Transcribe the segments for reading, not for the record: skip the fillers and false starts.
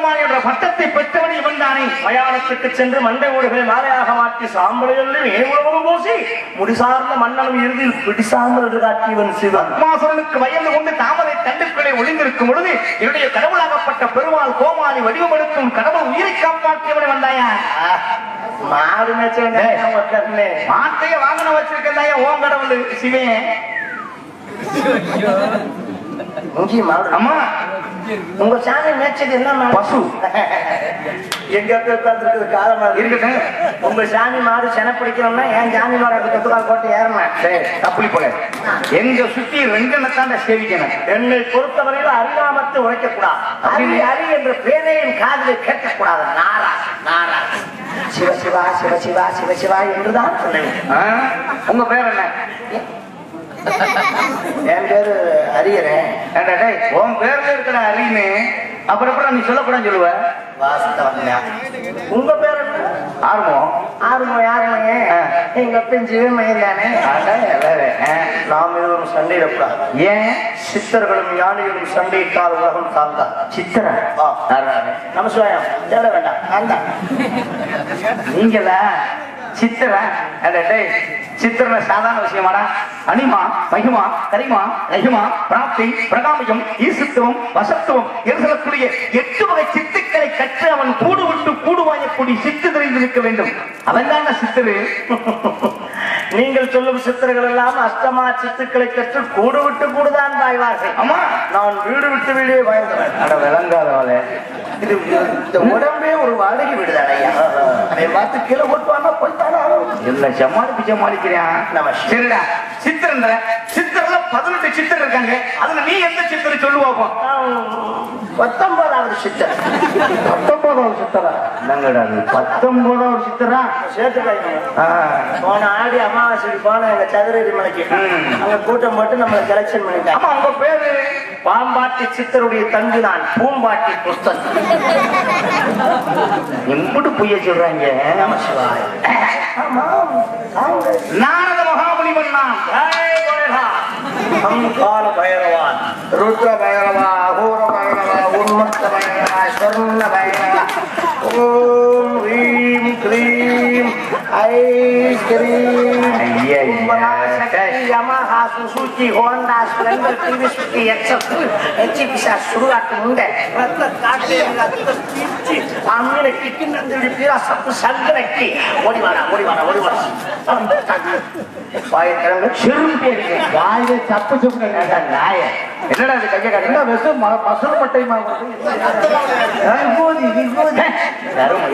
கோமாளி என்ற பட்டத்தை பெற்றவன் இவன் தானே. மயானத்துக்கு சென்று மண்டை ஓடுகளை மாலையாக மாற்றி சாம்பலையும் ஏமுழுவதும் பூசி முடிசார்ந்த மன்னனும் இறுதியில் பிடிசாமல் என்று காட்டியவன் சிவன். பத்மாசுரனுக்கு பயந்து கொண்டு தாமரை தண்டுக்களை ஒளிந்திருக்கும் பொழுது என்னுடைய கடவுளாகப்பட்ட பெருமாள் கோமாளி வடிவமெடுக்கும் கடவுள் உயிரை காப்பாற்றியவனை வந்தாயா. மாடு மாட்டையே வாங்கின வச்சிருக்கா ஓம் கடவுள் சிவன். அம்மா உங்க சாமி மேய்ச்சது என்ன பசு எங்க உட்கார்ந்து காலமா இருக்கட்டும். உங்க சாமி மாடு சென பிடிக்கணும்னா என் சாமி மாடு கத்துக்கால் போட்டு ஏறணும். அப்படி போல எங்க சுத்தி ரெங்கனத்தாண்ட சேவிக்கணும். என்னை பொறுத்தவரையில் அறியாமத்தை உரைக்க கூடாது. அறி அறி என்ற பேரை என் காதில் கேட்கக்கூடாது. நாரா நாரா சிவசிவா சிவசிவா சிவசிவா என்றுதான் சொல்லுவேன். உங்க பேர் என்ன? என் பேரு அரியரேன். உன் பேர்ல இருக்கிற அரியனே அப்புறம் நீ சொல்லக்கூடாது சொல்லுவ. உங்க பேர் என்ன? ஆர்வம். ஆர்வம் யாருமே எங்க அப்பன் ஜீவமயம் தானே. நாம் இதுவும் சண்டையிடக்கூடாது. ஏன்? சித்தர்களும் ஞானிகளும் சண்டையிட்டால் உலகம் தாழ்ந்தா. சித்திரன் நமசிவாயம் தேட வேண்டாம். தாழ்ந்தா நீங்களா சித்திரன்? சித்திரன சாதாரண விஷயமாடா. அனிமா மகிமா கரிமா லகிமா பிராப்தி பிரகாமியம் ஈசித்துவம் வசத்துவம் என்று சொல்லக்கூடிய 8 வகை சித்துக்களை கற்று அவன் கூடு விட்டு கூடு வாங்கக்கூடிய சித்து தெரிந்திருக்க வேண்டும். அவன் தான் சித்திரு. நீங்கள் சொல்லும் சித்திரங்கள் எல்லாம் அஷ்டமா சித்துக்களை கற்று கூடு விட்டு கூடுதான் வாய்வார்கள். ஆமா நான் வீடு விட்டு வீடே வாழ்ந்தவன். அட விளங்காதவளே, இது இந்த உடம்பே ஒரு வாடகை விடுதானையா. அதை பார்த்து கீழே போட்டுவானா போய்த்தானா இல்ல சமாளிக்கிறேன். நம்ம சரிடா சித்திரன்ற சித்திரல 18 சித்திரம் இருக்காங்க. அதுல நீ எந்த சித்திரம் சொல்லுவோம்? 19வது சித்திரம். 19வது சித்திரா? என்னங்கடா 19வது சித்திரா? சேர்த்துக்காங்க. போன ஆடி அமாவாசைக்கு போன எங்க சதுரடி மலைக்கு அங்க கூட்டம் போட்டு நம்மளை செலக்ஷன் பண்ணிட்டாங்க. ஆமா உங்க பேரு? பாம்பாட்டி சித்தருடைய தங்கு நான் பூம்பாட்டி புஸ்தன். எம்புட்டு பொய்ய சொல்றாங்க. நமசிவாய். நாரத மகாமுனிவன் நான். கால பைரவான் ருத்ர பைரவா அகோர பைரவா உன்மத்த பைரவா சொர்ண பைரவா ஓம் ரீம் கிரீம் ice cream Yamaha Suzuki Honda Splendor TV சுத்தி எச்பிசா சுடுகாட்டு முண்டை ரத்த காட்டு பீச்சி அம்மில கிக்கினந்து பீரா சப்பு சங்கரக்கி ஓடிவாடா பாயத்திரங்க செரும்பி இருக்கு. வாயில சப்பு சப்பு நாய என்னடா இது கைய காட்டு? என்ன வெசம் மசூர் பட்டை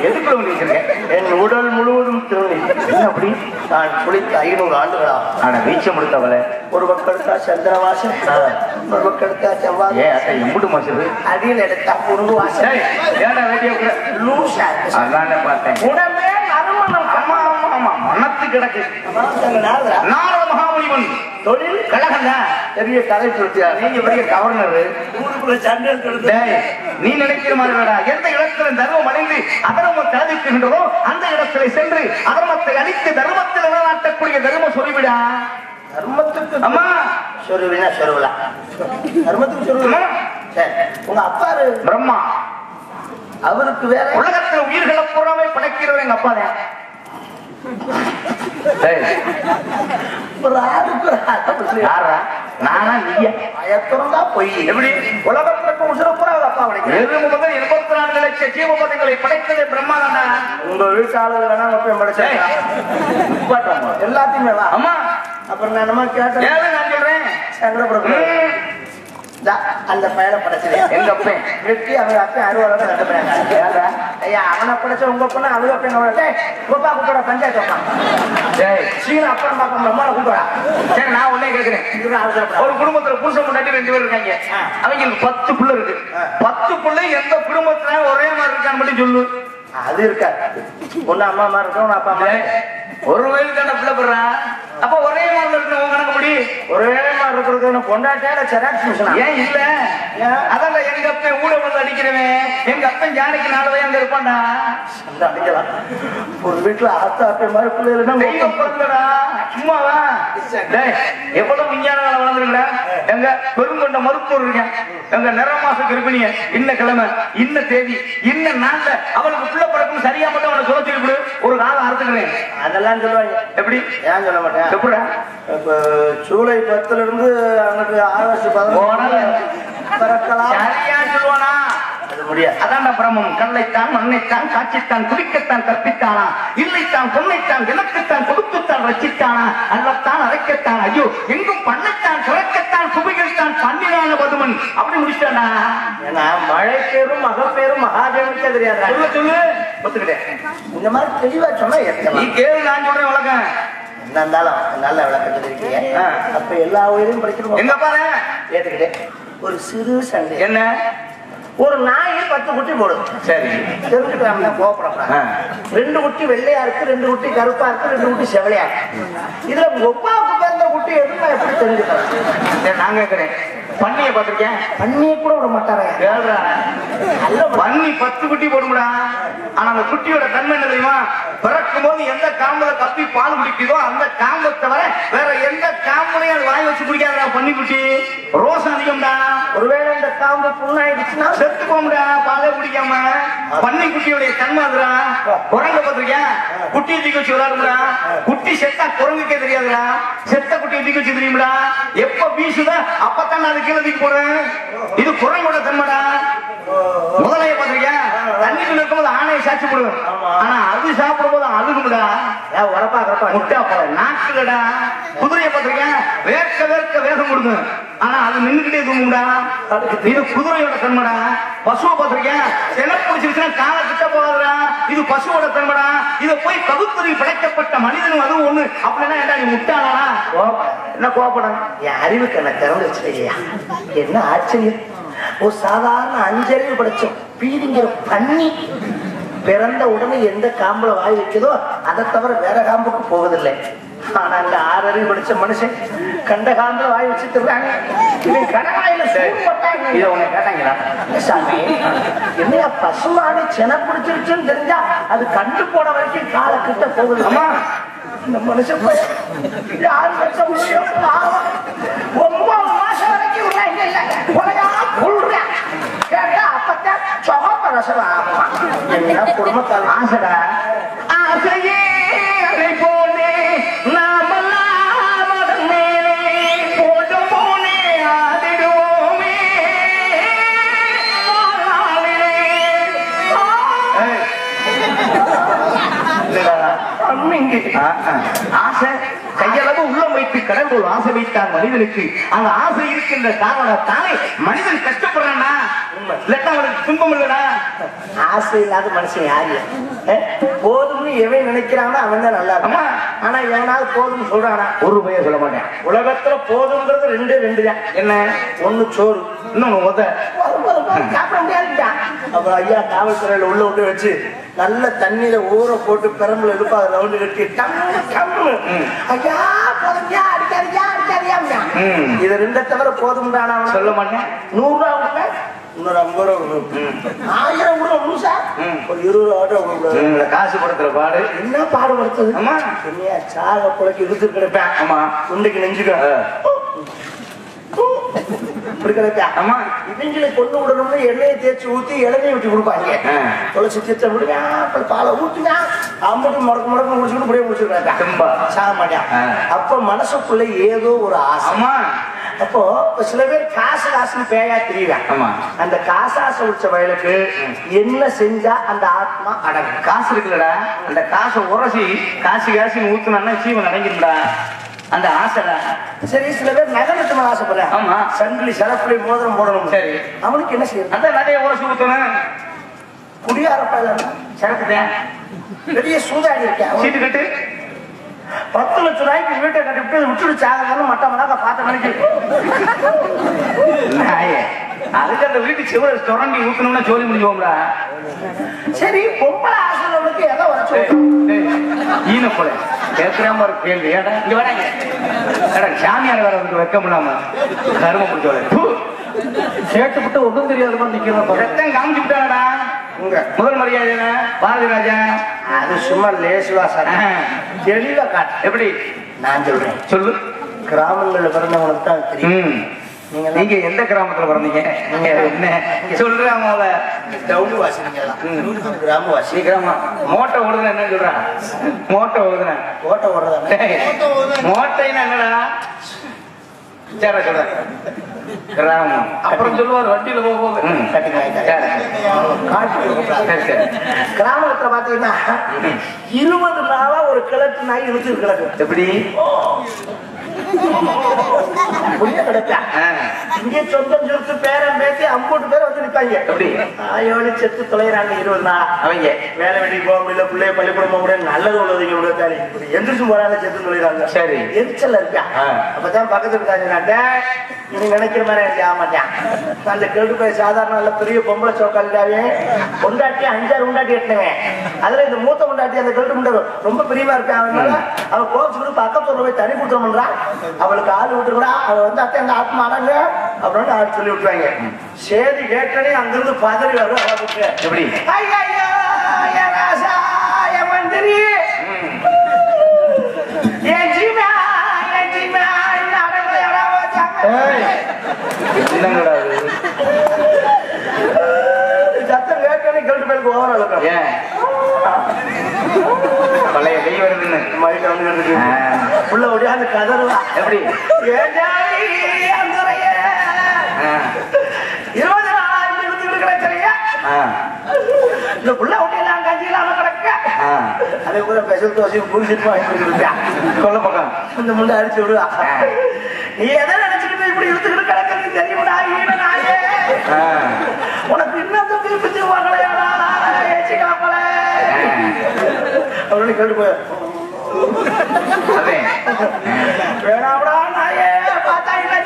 எதுக்குள்ள வந்திருக்கேன்? என் உடல் முழுவதும் திருநி. என்ன அப்படி? நான் குளித்த 500 ஆண்டுகளா? ஆனா வீச்சம் முடித்தவளை ஒரு பக்கெடுத்தா சந்திரவாசம், ஒரு பக்கெடுத்தா செவ்வாய். எம்புட்டு மசூர் அடியில் எடுத்தா புருగు வாசம். ஏடா வேண்டிய லூசா அதானே பார்த்தேன். உடம்பே நறுமணம். ஆமா ஆமா மனத்து கிடக்கு. நாரத மகாமுனிவன் தொழில் கழகம் பெரிய கதை சொல்லியா? நீங்க பெரிய கவர்னர். ஊருக்குள்ள சண்டை நீ நினைக்கிற மாதிரி எந்த இடத்துல தர்மம் அடைந்து அதர்மம் சாதிக்கின்றதோ அந்த இடத்துல சென்று அதர்மத்தை அழித்து தர்மத்தில் நிலைநாட்டக்கூடிய தர்ம சொருவிடா. தர்மத்துக்கு அம்மா சொருவினா சொருவலா? தர்மத்துக்கு சொருவலா? உங்க அப்பாரு பிரம்மா. அவருக்கு வேற உலகத்தில் உயிர்களை பூராமே படைக்கிறவர் எங்க அப்பா தான். நானா நீயா பயத்தோம்தான் பொய். எப்படி உலகத்திற்கு உசுர பூரா அப்பா படைக்கிறேன். 84 லட்சம் ஜீவபதங்களை படைத்தது பிரம்மா தானா? உங்க வீட்டாளர் வேணா படைச்சேன் எல்லாத்தையுமே. அம்மா அப்புறம் நான் என்னமா கேட்டேன். நான் சொல்றேன் சங்கரபுரம் அந்த பையனை படைச்சது எங்க அப்பன் வெட்டி அவங்க அப்பன் 60 ரெண்டு பையன். ஐயா அவனை படைச்ச உங்க பொண்ணு அவங்க அப்பன் கோப்பா கூட்டோட பஞ்சாயத்து வைப்பான். சீன அப்பன் பார்க்க நம்மளை கூட்டோடா. சரி நான் உடனே கேட்கிறேன். ஒரு குடும்பத்துல புருஷன் முன்னாடி 2 பேர் இருக்காங்க. அவங்களுக்கு 10 பிள்ளை இருக்கு. 10 பிள்ளை எந்த குடும்பத்துல ஒரே மாதிரி இருக்கான்னு மட்டும் சொல்லு. அது இருக்கா? ஒண்ணு அம்மா மாதிரி இருக்கும், ஒண்ணு அப்பா மாதிரி. ஒரு வயது தானே பிள்ளை போடுறா. அப்ப ஒரே மாதிரி இருக்கணும் கணக்கு முடி. ஒரே மாதிரி இருக்கிறது கொண்டாட்டியா செராக்ஸ் மிஷினா? ஏன் இல்ல? அதான் எங்க அப்பன் ஊட வந்து அடிக்கிறவன். எங்க அப்பன் ஜானிக்கு 4 வயது அங்க இருப்பான்டா. அடிக்கலாம். ஒரு வீட்டுல ஆத்தா அப்பன் மாதிரி பிள்ளைடா சும்மாவா? எவ்வளவு விஞ்ஞான வளர்ந்துருக்கா? எங்க பெருங்கொண்ட மருத்துவர் இருக்கேன், எங்க நிற மாச கர்ப்பிணிய இன்ன கிழமை இன்ன தேதி இன்ன நாள்ல அவளுக்கு புள்ள பிறக்கும் சரியா மட்டும் அவனை சொல்ல சொல்லி ஒரு காலம் அறுத்துக்கிறேன். அதெல்லாம் சொல்லுவாங்க. எப்படி? ஏன் சொல்ல மாட்டேன்? எப்படா? இப்ப ஜூலை 10ல இருந்து அங்கிட்டு ஆகஸ்ட் 11 சரியா சொல்லுவானா? அது முடியாது. அதான் பிரமம். கல்லைத்தான் மண்ணைத்தான் காட்சித்தான் குடிக்கத்தான் கற்பித்தானா, இல்லைத்தான் பொன்னைத்தான் எனக்குத்தான் கொடுத்துத்தான் ரச்சித்தானா, அல்லத்தான் அரைக்கத்தான் ஐயோ எங்கும் பண்ணைத்தான் சுரக்கத்தான் சுபைகள்தான் பண்ணினான பதுமன் அப்படி முடிச்சிட்டானா. ஏன்னா மழை பேரும் மகப்பேரும் மகாதேவனுக்கே தெரியாது. சொல்ல சொல்லு ஒத்துக்கிட்டேன். இந்த மாதிரி தெளிவா சொன்னா நீ கேளு, நான் சொல்றேன் விளக்கம். என்ன இருந்தாலும் நல்ல விளக்கம் சொல்லிருக்கீங்க. அப்ப எல்லா உயிரையும் படிச்சிருக்கோம். எங்க பாரு ஏத்துக்கிட்டேன். ஒரு சிறு சண்டை. என்ன? ஒரு நாய் 10 குட்டி போடும். சரி, தெரிஞ்சுக்கலாம். கோபப்படக்கூடாது. 2 குட்டி வெள்ளையா இருக்கு, 2 குட்டி கருப்பா இருக்கு, 2 குட்டி செவலையா இருக்கு. இதுல ஒப்பாவுக்கு பிறந்த குட்டி எதுவும் நான் எப்படி தெரிஞ்சுக்கிறேன்? நான் கேட்கிறேன். பண்ணிய பாத்திருக்கேன். பண்ணிய கூட விட மாட்டாரா? பண்ணி 10 குட்டி போடும்டா. ஆனா அந்த குட்டியோட தன்மை என்ன தெரியுமா? பிறக்கும் போது எந்த காம்புல கப்பி பால் குடிக்குதோ அந்த காம்பை தவிர வேற எந்த காம்புலையும் அது வாய் வச்சு குடிக்காதா பண்ணி குட்டி. ரோசம் அதிகம்டா. ஒருவேளை இந்த காம்பு புண்ணாயிடுச்சுன்னா செத்து போம்டா பாலே குடிக்காம. பண்ணி குட்டியோடைய தன்மை அதுடா. குரங்க பாத்திருக்கேன். குட்டியை தூக்கி வச்சு விளையாடும்டா. குட்டி செத்தா குரங்குக்கே தெரியாதுடா. செத்த குட்டியை தூக்கி வச்சு தெரியும்டா. எப்ப வீசுதா அப்பதான் அது கீழே தூக்கி போடுறேன். இது குரங்கோட தன்மைடா. முதலைய பாத்திருக்கேன். தண்ணிக்குள்ள இருக்கும்போது ஆணையை சாட்சி போடுவேன். ஆனா அது சாப்பிடும் போது அழுகும்டா. உரப்பா கரப்பா முட்டா போல நாக்குலடா. குதிரைய பாத்திருக்கேன். வேர்க்க வேர்க்க வேகம் கொடுக்கும். ஆனா அது நின்றுகிட்டே தூங்கும்டா. இது குதிரையோட தன்மைடா. பசுவை பாத்திருக்கேன். செலவு பிடிச்சிருச்சுன்னா காலை கிட்ட போகாதுடா. இது பசுவோட தன்மைடா. இதை போய் பகுத்தறி படைக்கப்பட்ட மனிதனும் அதுவும் ஒண்ணு. அப்படின்னா என்ன நீ முட்டாளா? என்ன கோபப்படம்? என் அறிவுக்கு என்ன திறந்துச்சு இல்லையா? என்ன ஆச்சரியம். ஒரு சாதாரண 5 அறிவு படிச்சோம் பீதிங்கிற பண்ணி பிறந்த உடனே எந்த காம்புல வாய் வைக்குதோ அதை தவிர வேற காம்புக்கு போவதில்லை. ஆனா இந்த 6 அறிவு படிச்ச மனுஷன் கண்ட காம்புல வாய் வச்சுட்டு இருக்காங்க. இதை உன்னை கேட்டாங்களா? சாமி, என்னையா பசுமாடு சென பிடிச்சிருச்சுன்னு தெரிஞ்சா அது கண்டு போன வரைக்கும் கால கிட்ட போகுது. இந்த மனுஷன் 6 வருஷம் 9 மாசம் வரைக்கும் கேட்டா அப்பத்தான் சொகப்ப ரசம் ஆகுமா? என்ன குடும்பத்தால் ஆசைடா. ஆசையே அதை போனே நாமெல்லாம் அதன் மேலே போட்டு போனே ஆதிடுவோமே. ஆசை கையளவு உள்ளம் வைத்து கடவுள் ஆசை வைத்தார் மனிதனுக்கு. அந்த ஆசை இருக்கின்ற காரணத்தாலே மனிதன் கஷ்டப்படுறான்னா இல்லட்டா அவனுக்கு துன்பம் இல்லடா. ஆசை இல்லாத மனுஷன் யாரு? போதும்னு எவன் நினைக்கிறானோ அவன் தான் நல்லா இருக்கும். ஆனா எவனாவது போதும்னு சொல்றானா? ஒரு ரூபாய சொல்ல மாட்டேன். உலகத்துல போதும்ங்கிறது 2 தான். என்ன? ஒண்ணு சோறு, இன்னொன்னு சாப்பிட முடியாதுட்டான். அப்புறம் ஐயா காவல்துறையில உள்ள விட்டு வச்சு நல்ல தண்ணீரை ஊற போட்டு பெரம்புல எடுப்பா ரவுண்டு கட்டி ஐயா போதும்யா அடிக்காதியா அடிக்காதியா. இது 2 தவிர போதும்டானா சொல்ல மாட்டேன். 100 ரூபா கொடுங்க, இன்னொரு 50 ரூபா கொடுங்க, 1000 கூட முழுசா ஒரு 20 ரூபா காசு படுத்துற பாடு என்ன பாடுபடுத்துது? ஆமா, என்னையா சாக புழைக்கு இழுத்து கிடப்பேன். ஆமா, உண்டைக்கு நெஞ்சுக்க ஆமா. இவங்களை கொண்டு விடணும்னு எண்ணெயை தேய்ச்சி ஊத்தி இளநீர் ஊற்றி கொடுப்பாங்க. துளசி தீர்த்த விடுவேன், பாலை ஊற்றுவேன், அம்பட்டு முடக்கு முடக்கு முடிச்சுட்டு முடிய முடிச்சுருக்காங்க. சாக மாட்டேன். அப்ப மனசுக்குள்ள ஏதோ ஒரு ஆசை. அப்போ சில பேர் காசுன்னு பேயா தெரியுவேன். அந்த காசாசை உச்ச வயலுக்கு என்ன செஞ்சா அந்த ஆத்மா அடங்கும்? காசு இருக்குல்லடா, அந்த காசை உரசி காசுன்னு ஊத்துனா ஜீவன் அடங்கிடும்டா. அந்த ஆசைடா. சரி, சில பேர் நகை நட்டு ஆசைப்படுறேன். ஆமா, சங்கிலி சரப்புலி மோதிரம் போடணும். சரி, அவனுக்கு என்ன செய்யணும்? அந்த நகையை உரசி ஊத்தணும். குடியாரப்பா சரக்குதேன் பெரிய சூதாடி இருக்கேன். சீட்டு கட்டு 10 லட்சம் ரூபாய்க்கு வீட்டை கட்டி விட்டுடு சாகன்னு மட்ட மலாக்க பார்த்த மணிக்கு அதுக்கு அந்த வீட்டுக்கு சிவரை சுரண்டி ஊக்கணும்னா ஜோலி முடிஞ்சோம்டா. சரி, பொம்பளை ஆசைக்கு எதை வச்சு ஈன போல கேட்கிறாம ஒரு கேள்வி. ஏடா இங்க வராங்க சாமியார் வேற வந்து வைக்க முடியாம கரும முடிச்சோட கேட்டுவிட்டு ஒன்றும் தெரியாத மாதிரி நிக்கிறோம். காமிச்சு விட்டாடா. முதல் மரியாதை பாரதி ராஜா அது சும்மா லேசுவா சார், தெளிவா காட்டு. எப்படி நான் சொல்றேன், சொல்லு. கிராமங்கள்ல பிறந்தவங்களுக்கு தான் தெரியும். நீங்க எந்த கிராமத்துல பிறந்தீங்க? நீங்க என்ன சொல்றாங்க? டவுன் வாசி கிராமவாசி. நீ கிராமம் மோட்டை ஓடுதுன்னா என்ன சொல்றான்? மோட்டை ஓடுதுன்னா ஓட்ட ஓடுறதானே. மோட்டைன்னா என்னடா? சரி சொல்றேன் கிராமம். அப்புறம் சொல்லுவார் வண்டியில போகும்போது கிராமத்துல பாத்தீங்கன்னா 20 நாளா ஒரு கிழக்கு நாய் இழுத்து கிடக்கு. எப்படி கிடப்பா இங்கே சொந்தம் சொத்து பேரன் பேசி 50 பேர் வந்து நிற்பாங்க. எப்படி நாயோடு செத்து தொலைறாங்க 20 நாள். அவங்க வேலை வெட்டிக்கு போக முடியல, பிள்ளைய பள்ளிக்கூடம் போக முடியாது, நல்லது உள்ளதுங்க விட எந்திரிச்சு போறாங்க, செத்து தொலைறாங்க. சரி எரிச்சல் இருக்கா? அப்பதான் பக்கத்துல இருக்காங்க, நீ நினைக்கிற மாதிரி எனக்கு ஆமாட்டான். அந்த கெடு போய் சாதாரண நல்ல பெரிய பொம்பளை சோக்காலிட்டாவே கொண்டாட்டி 5-6 கொண்டாட்டி எட்டினவன். அதுல இந்த மூத்த கொண்டாட்டி அந்த கெடு முண்டை ரொம்ப பிரியமா இருக்கான். அதனால அவ கோச்சுக்கிட்டு பக்கத்துல போய் தனி கொடுத்துட பண்றான். அவளுக்கு ஆள் விட்டு கூட அவள் வந்து அத்தை எங்க ஆத்மா ஆனாங்க அப்படின்னு ஆள் சொல்லி விட்டுருவாங்க. சேதி கேட்டனே அங்கிருந்து பதறி வரும். அவளுக்கு எப்படி மந்திரி சத்தம் கேட்டனே கெட்டு பேருக்கு ஓவரால் பழைய கை வருதுன்னு மறுக்க வந்து உள்ள ஒடியாந்து கதறுவா. எப்படி 20 நாள் கிடக்கலையா இந்த புள்ள ஒட்டியெல்லாம் கஞ்சியெல்லாம் கிடக்க. அதே கூட பெசல் தோசையும் பூசிட்டு வாங்கி கொடுத்துருப்பியா கொல்ல பக்கம் இந்த முண்டை அடிச்சு விடுவா. நீ எதை நினைச்சுக்கிட்டு இப்படி இழுத்துக்கிட்டு கிடக்குன்னு தெரியுமா? நாயே உனக்கு இன்னும் திருப்பி வாங்கலையாடா ஏச்சிக்காமல அப்படின்னு கேட்டு போய் வேணாம்டா நாயே பார்த்தா என்ன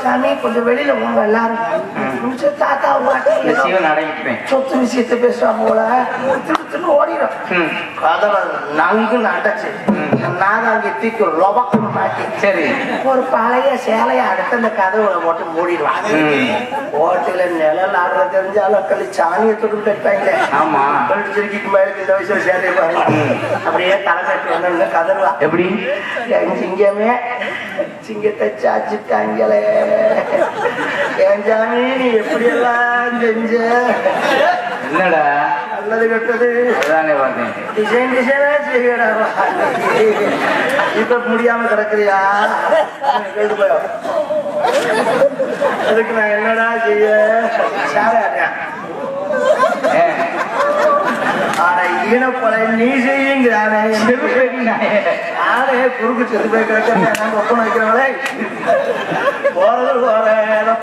சாமி கொஞ்சம் வெளியில போங்க எல்லாரும். தாத்தா சொத்து விஷயத்தை பேசுவாங்க போல ஓடிடும். கதவை நங்கு நடச்சு நாங்க தீக்கு லொபக்கம் மாட்டி சரி ஒரு பழைய சேலையை அடுத்த அந்த கதவுல போட்டு மூடிடுவான். ஓட்டில நிழல் ஆடுற தெரிஞ்சாலும் கழி சாணியை தொட்டு கட்டாங்களே. ஆமா சிரிக்கிக்கு மேல இந்த வயசுல சேலையை பாருங்க அப்படியே தலை கட்டி வந்து கதறுவா. எப்படி சிங்கமே சிங்கத்தை சாச்சிட்டாங்களே என் சாமி நீ எப்படி எல்லாம் செஞ்ச என்னடா நல்லது கெட்டது டிசைன் டிசைனா செய்யடா. இப்ப முடியாம கிடக்குறியா? கேட்டு போய் அதுக்கு நான் என்னடா செய்ய சாலையாட்டேன். ஆனா ஈனப்பொலை நீ செய்யுங்கிறானே நானே குறுக்கு செத்து போய் கிடக்கிறேன். ஒப்பனை வைக்கிறவங்களே போறது போற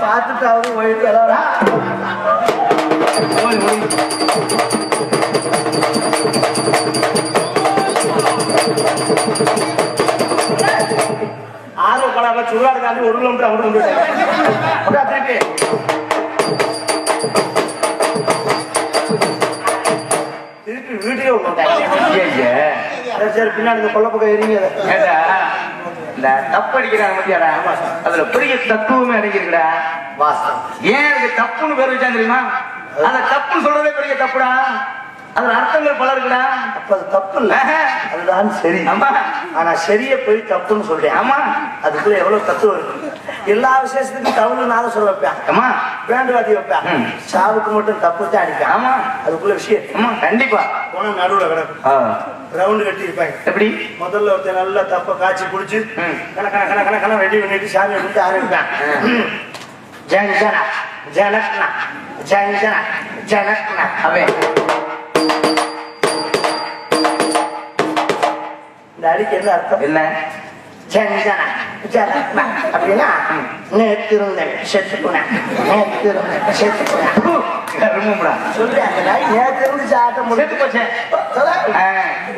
பார்த்துட்டாவது போயிட்டு ஆர்வ கலால சுடுகாடு தாண்டி 1 கிலோமீட்டர் அங்கிட்டு திருப்பி திருப்பி வீட்டுக்கே சரி பின்னாடி கொல்ல பக்கம் எரிங்க. தப்பு அடிக்கிறாங்க மத்தியாடா, அதுல பெரிய தத்துவமே அடங்கிருக்குடா. வாஸ்தவம் ஏன் அதுக்கு தப்புன்னு பேர் வச்சா தெரியுமா? அந்த தப்புன்னு சொல்றதே பெரிய தப்புடா. அதுல அர்த்தங்கள் பல இருக்குடா. அப்ப அது தப்பு இல்ல, அதுதான் சரி. ஆனா சரியை போய் தப்புன்னு சொல்றேன். ஆமா அதுக்குள்ள எவ்வளவு தத்துவம் இருக்கு. எல்லா விசேஷத்துக்கும் தவறு நானும் சொல்ல வைப்பேன். ஆமா பேண்டு வாட்டி வைப்பேன். சாவுக்கு மட்டும் தப்பு தான் அடிப்பேன். ஆமா அதுக்குள்ள விஷயம். ஆமா கண்டிப்பா போன நடுவுல கிடக்கும் ரவுண்டு கட்டி இருப்பாங்க. எப்படி முதல்ல ஒருத்தர் நல்லா தப்ப காய்ச்சி குடிச்சு கணக்கண ரெடி பண்ணிட்டு சாமியை கொடுத்து ஆரம்பிப்பேன். ஜன ஜனக்னா ஜன ஜனக்னா அவன் இந்த அடிக்கு என்ன அர்த்தம்? என்ன ஜன ஜனக்னா அப்படின்னா நேற்று இருந்தேன் செத்து போனேன், நேற்று இருந்தேன் செத்து போனேன் சொல்லி அந்த நாய் நேற்று இருந்து சாட்ட முடிச்சு போச்சேன்.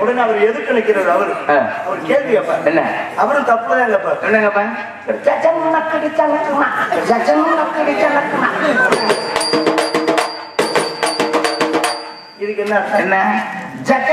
உடனே அவர் எதுக்கு நிக்கிறாரு? அவர் கேள்வி கேட்பார். என்ன அவரும் தப்புதான் கேட்பார். என்ன கேட்பார்? இதுக்கு என்ன என்ன